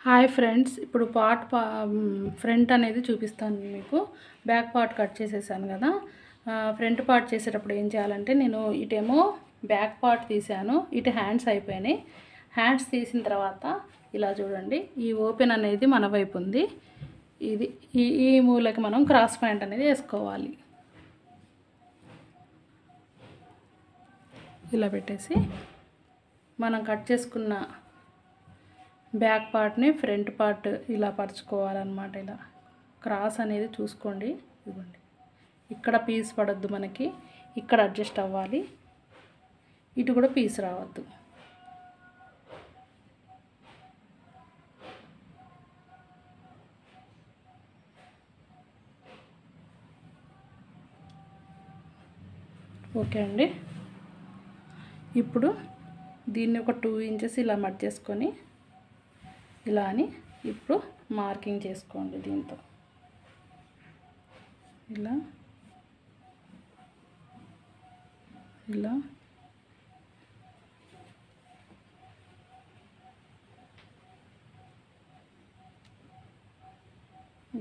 Hi friends, ఇప్పుడు front అనేది చూపిస్తాను మీకు. బ్యాక్ పార్ట్ కట్ చేసేసాను కదా. ఫ్రంట్ పార్ట్ చేసేటప్పుడు ఏం చేయాలంటే, నేను ఇటేమో బ్యాక్ పార్ట్ తీసాను, ఇటు హ్యాండ్స్ అయిపోయినాయి. హ్యాండ్స్ తీసిన తర్వాత ఇలా చూడండి, ఈ ఓపెన్ అనేది మన వైపు ఉంది. ఇది ఈ మూలకి మనం క్రాస్ ప్యాంట్ అనేది వేసుకోవాలి. ఇలా పెట్టేసి మనం కట్ చేసుకున్న బ్యాక్ పార్ట్ని ఫ్రంట్ పార్ట్ ఇలా పరుచుకోవాలన్నమాట. ఇలా క్రాస్ అనేది చూసుకోండి. ఇదిగోండి, ఇక్కడ పీస్ పడద్దు మనకి, ఇక్కడ అడ్జస్ట్ అవ్వాలి. ఇటు కూడా పీస్ రావద్దు. ఓకే అండి. ఇప్పుడు దీన్ని ఒక 2 ఇంచెస్ ఇలా మట్ చేసుకొని ఇలా అని ఇప్పుడు మార్కింగ్ చేసుకోండి. దీంతో ఇలా ఇలా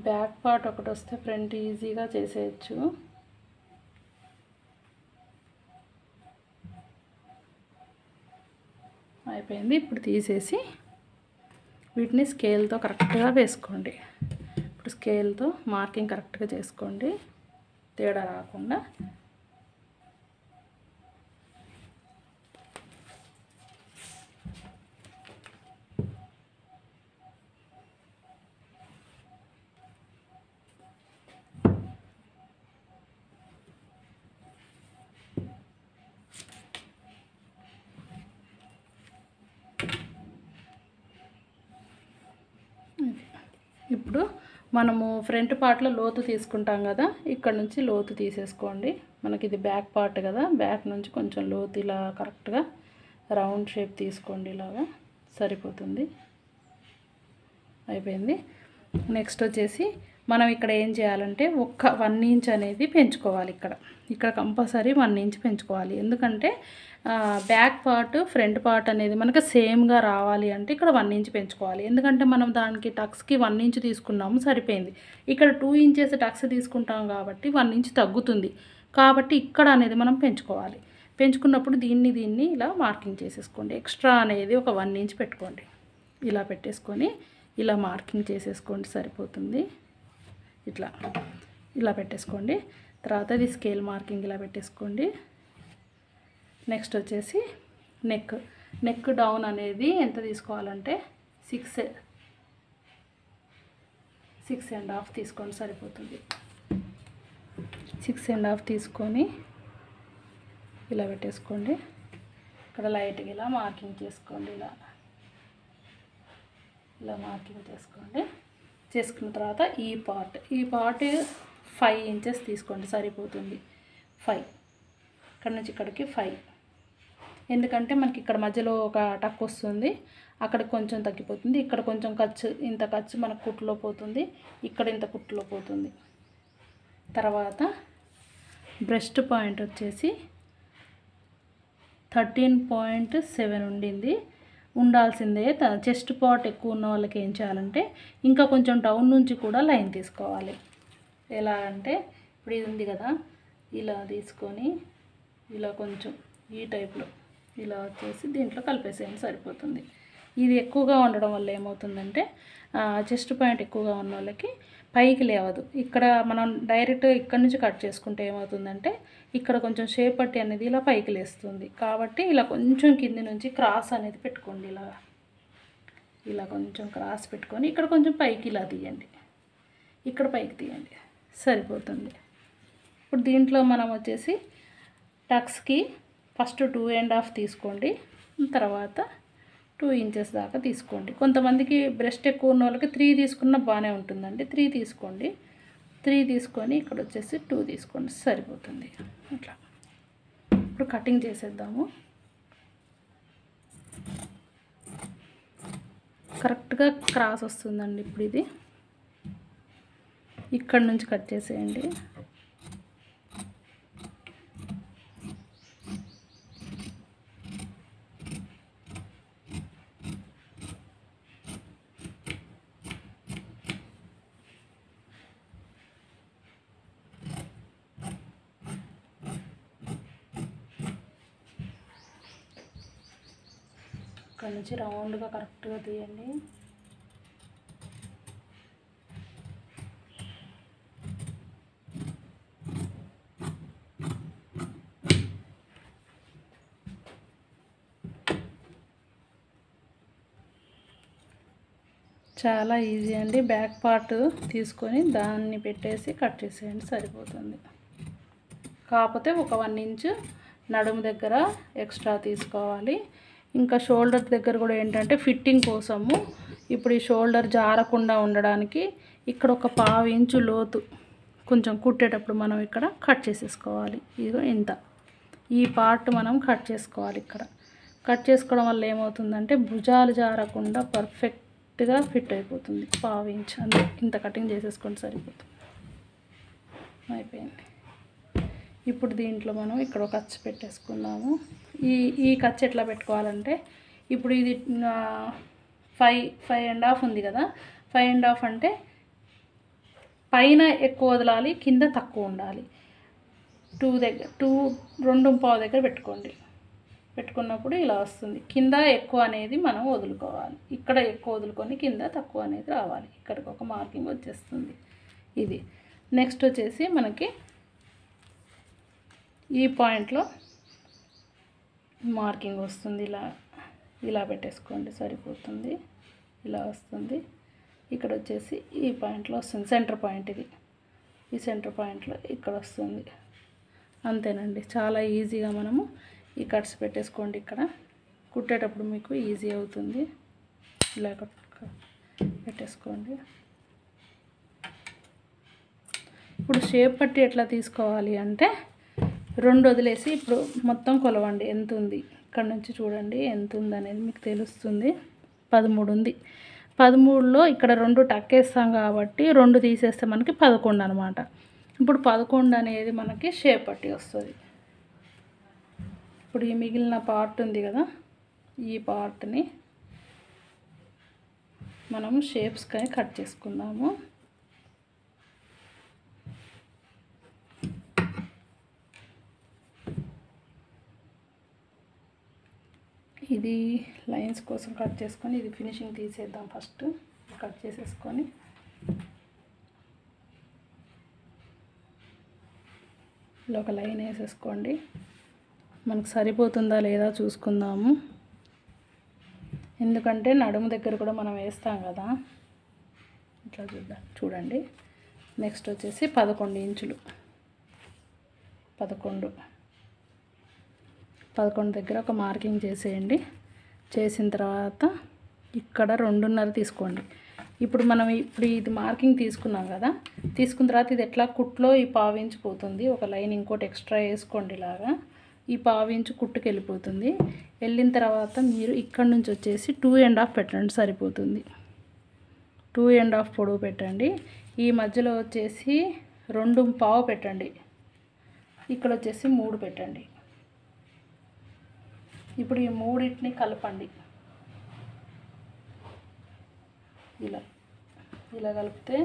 బ్యాక్ పార్ట్ ఒకటి వస్తే ఫ్రంట్ ఈజీగా చేసేయచ్చు. అయిపోయింది. ఇప్పుడు తీసేసి వీటిని స్కేల్తో కరెక్ట్గా వేసుకోండి. ఇప్పుడు స్కేల్తో మార్కింగ్ కరెక్ట్గా చేసుకోండి, తేడా రాకుండా. ఇప్పుడు మనము ఫ్రంట్ పార్ట్లో లోతు తీసుకుంటాం కదా, ఇక్కడ నుంచి లోతు తీసేసుకోండి. మనకి ఇది బ్యాక్ పార్ట్ కదా, బ్యాక్ నుంచి కొంచెం లోతు ఇలా కరెక్ట్గా రౌండ్ షేప్ తీసుకోండి. ఇలాగా సరిపోతుంది. అయిపోయింది. నెక్స్ట్ వచ్చేసి మనం ఇక్కడ ఏం చేయాలంటే, 1 ఇంచ్ అనేది పెంచుకోవాలి. ఇక్కడ కంపల్సరీ 1 ఇంచ్ పెంచుకోవాలి. ఎందుకంటే బ్యాక్ పార్ట్ ఫ్రంట్ పార్ట్ అనేది మనకు సేమ్గా రావాలి అంటే ఇక్కడ 1 ఇంచ్ పెంచుకోవాలి. ఎందుకంటే మనం దానికి టక్స్కి 1 ఇంచ్ తీసుకున్నాము, సరిపోయింది. ఇక్కడ 2 ఇంచెస్ టక్స్ తీసుకుంటాం కాబట్టి 1 ఇంచ్ తగ్గుతుంది. కాబట్టి ఇక్కడ అనేది మనం పెంచుకోవాలి. పెంచుకున్నప్పుడు దీన్ని ఇలా మార్కింగ్ చేసేసుకోండి. ఎక్స్ట్రా అనేది ఒక 1 ఇంచ్ పెట్టుకోండి. ఇలా పెట్టేసుకొని ఇలా మార్కింగ్ చేసేసుకోండి, సరిపోతుంది. ఇలా పెట్టేసుకోండి. తర్వాత ఇది స్కేల్ మార్కింగ్ ఇలా పెట్టేసుకోండి. నెక్స్ట్ వచ్చేసి నెక్ డౌన్ అనేది ఎంత తీసుకోవాలంటే 6.5 తీసుకోండి, సరిపోతుంది. 6.5 తీసుకొని ఇలా పెట్టేసుకోండి. ఇక్కడ లైట్గా ఇలా మార్కింగ్ చేసుకోండి. ఇలా మార్కింగ్ చేసుకోండి. చేసుకున్న తర్వాత ఈ పార్ట్ 5 ఇంచెస్ తీసుకోండి, సరిపోతుంది. 5 ఇక్కడ నుంచి ఇక్కడికి 5. ఎందుకంటే మనకి ఇక్కడ మధ్యలో ఒక టక్ వస్తుంది, అక్కడ కొంచెం తగ్గిపోతుంది. ఇక్కడ కొంచెం ఇంత ఖర్చు మనకు కుట్టులో పోతుంది, ఇక్కడ ఇంత కుట్టులో పోతుంది. తర్వాత బ్రెస్ట్ పాయింట్ వచ్చేసి 13.7 ఉండాల్సిందే. చెస్ట్ పార్ట్ ఎక్కువ ఉన్న వాళ్ళకి ఏం చేయాలంటే, ఇంకా కొంచెం డౌన్ నుంచి కూడా లైన్ తీసుకోవాలి. ఎలా అంటే, ఇప్పుడు ఇది ఉంది కదా, ఇలా తీసుకొని ఇలా కొంచెం ఈ టైప్లో ఇలా వచ్చేసి దీంట్లో కలిపేసేయండి, సరిపోతుంది. ఇది ఎక్కువగా ఉండడం వల్ల ఏమవుతుందంటే, చెస్ట్ పాయింట్ ఎక్కువగా ఉన్న వాళ్ళకి పైకి లేవదు. ఇక్కడ మనం డైరెక్ట్ ఇక్కడ నుంచి కట్ చేసుకుంటే ఏమవుతుందంటే, ఇక్కడ కొంచెం షేప్ పట్టి అనేది ఇలా పైకి లేస్తుంది. కాబట్టి ఇలా కొంచెం కింది నుంచి క్రాస్ అనేది పెట్టుకోండి. ఇలా కొంచెం క్రాస్ పెట్టుకొని ఇక్కడ కొంచెం పైకి ఇలా తీయండి, ఇక్కడ పైకి తీయండి, సరిపోతుంది. ఇప్పుడు దీంట్లో మనం వచ్చేసి టక్స్కి ఫస్ట్ 2.5 తీసుకోండి, తర్వాత 2 ఇంచెస్ దాకా తీసుకోండి. కొంతమందికి బ్రెస్ట్ ఎక్కువ ఉన్న వాళ్ళకి 3 తీసుకున్నా బాగానే ఉంటుందండి. 3 తీసుకోండి. 3 తీసుకొని ఇక్కడ వచ్చేసి 2 తీసుకోండి, సరిపోతుంది. ఇట్లా ఇప్పుడు కటింగ్ చేసేద్దాము. కరెక్ట్గా క్రాస్ వస్తుందండి. ఇప్పుడు ఇది ఇక్కడ నుంచి కట్ చేసేయండి. ఇక్కడ నుంచి రౌండ్గా కరెక్ట్గా తీయండి. చాలా ఈజీ అండి. బ్యాక్ పార్ట్ తీసుకొని దాన్ని పెట్టేసి కట్ చేసేయండి, సరిపోతుంది. కాకపోతే ఒక 1 ఇంచు నడుము దగ్గర ఎక్స్ట్రా తీసుకోవాలి. ఇంకా షోల్డర్ దగ్గర కూడా ఏంటంటే ఫిట్టింగ్ కోసము ఇప్పుడు ఈ షోల్డర్ జారకుండా ఉండడానికి ఇక్కడ ఒక 1/2 ఇంచు లోతు కొంచెం కుట్టేటప్పుడు మనం ఇక్కడ కట్ చేసేసుకోవాలి. ఇదిగో ఇంత ఈ పార్ట్ మనం కట్ చేసుకోవాలి. ఇక్కడ కట్ చేసుకోవడం వల్ల ఏమవుతుందంటే భుజాలు జారకుండా పర్ఫెక్ట్గా ఫిట్ అయిపోతుంది. 1/2 ఇంచ్ అంతే, ఇంత కటింగ్ చేసేసుకుంటే సరిపోతుంది. అయిపోయింది. ఇప్పుడు దీంట్లో మనం ఇక్కడ ఒక ఖర్చు పెట్టేసుకున్నాము. ఈ ఖర్చు ఎట్లా పెట్టుకోవాలంటే ఇప్పుడు ఇది 5.5 ఉంది కదా, 5.5 అంటే పైన ఎక్కువ వదలాలి, కింద తక్కువ ఉండాలి. 2.25 దగ్గర పెట్టుకోండి. పెట్టుకున్నప్పుడు ఇలా వస్తుంది. కింద ఎక్కువ అనేది మనం వదులుకోవాలి. ఇక్కడ ఎక్కువ వదులుకొని కింద తక్కువ అనేది రావాలి. ఇక్కడికి ఒక మార్కింగ్ వచ్చేస్తుంది. ఇది నెక్స్ట్ వచ్చేసి మనకి ఈ పాయింట్లో మార్కింగ్ వస్తుంది. ఇలా పెట్టేసుకోండి, సరిపోతుంది. ఇలా వస్తుంది. ఇక్కడ వచ్చేసి ఈ పాయింట్లో వస్తుంది, సెంటర్ పాయింట్. ఇది ఈ సెంటర్ పాయింట్లో ఇక్కడ వస్తుంది. అంతేనండి, చాలా ఈజీగా మనము ఈ కట్స్ పెట్టేసుకోండి. ఇక్కడ కుట్టేటప్పుడు మీకు ఈజీ అవుతుంది. ఇలా పెట్టేసుకోండి. ఇప్పుడు షేప్ పట్టి ఎట్లా తీసుకోవాలి అంటే 2 వదిలేసి ఇప్పుడు మొత్తం కొలవండి ఎంత ఉంది. ఇక్కడ నుంచి చూడండి ఎంత ఉంది అనేది మీకు తెలుస్తుంది. 13 ఉంది. 13లో ఇక్కడ 2 టక్కేస్తాం కాబట్టి 2 తీసేస్తే మనకి 11 అనమాట. ఇప్పుడు 11 అనేది మనకి షేప్ పట్టి వస్తుంది. ఇప్పుడు ఈ మిగిలిన పార్ట్ ఉంది కదా, ఈ పార్ట్ని మనం షేప్స్కి కట్ చేసుకుందాము. ఇది లైన్స్ కోసం కట్ చేసుకొని ఇది ఫినిషింగ్ తీసేద్దాం. ఫస్ట్ కట్ చేసేసుకొని ఇలా ఒక లైన్ వేసేసుకోండి. మనకు సరిపోతుందా లేదా చూసుకుందాము. ఎందుకంటే నడుము దగ్గర కూడా మనం వేస్తాం కదా, ఇట్లా చూడండి. నెక్స్ట్ వచ్చేసి 11 ఇంచులు. 11 దగ్గర ఒక మార్కింగ్ చేసేయండి. చేసిన తర్వాత ఇక్కడ 2.5 తీసుకోండి. ఇప్పుడు మనం ఇది మార్కింగ్ తీసుకున్నాం కదా, తీసుకున్న తర్వాత ఇది ఎట్లా కుట్లో ఈ 1/2 ఇంచు పోతుంది. ఒక లైన్ ఇంకోటి ఎక్స్ట్రా వేసుకోండి. ఇలాగా ఈ 1/2 ఇంచు కుట్టుకు వెళ్ళిపోతుంది. వెళ్ళిన తర్వాత మీరు ఇక్కడ నుంచి వచ్చేసి 2.5 పెట్టండి, సరిపోతుంది. 2.5 పొడవు పెట్టండి. ఈ మధ్యలో వచ్చేసి 2.5 పెట్టండి. ఇక్కడ వచ్చేసి 3 పెట్టండి. ఇప్పుడు ఈ మూడింటిని కలపండి. ఇలా కలిపితే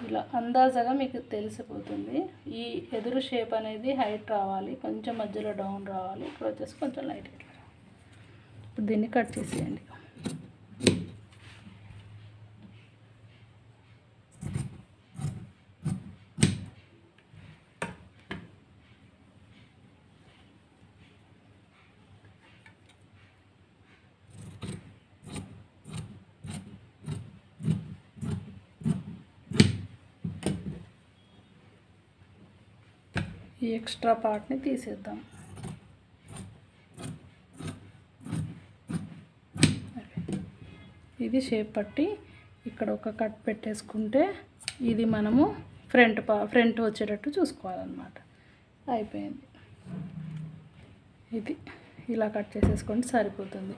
ఇలా అందాజగా మీకు తెలిసిపోతుంది. ఈ ఎదురు షేప్ అనేది హైట్ రావాలి, కొంచెం మధ్యలో డౌన్ రావాలి. ఇక్కడ వచ్చేసి కొంచెం లైట్ ఇట్లా. ఇప్పుడు దీన్ని కట్ చేసేయండి. ఈ ఎక్స్ట్రా పార్ట్ని తీసేద్దాం. ఇది షేప్ పట్టి ఇక్కడ ఒక కట్ పెట్టేసుకుంటే ఇది మనము ఫ్రంట్ వచ్చేటట్టు చూసుకోవాలన్నమాట. అయిపోయింది. ఇది ఇలా కట్ చేసేసుకుంటే సరిపోతుంది.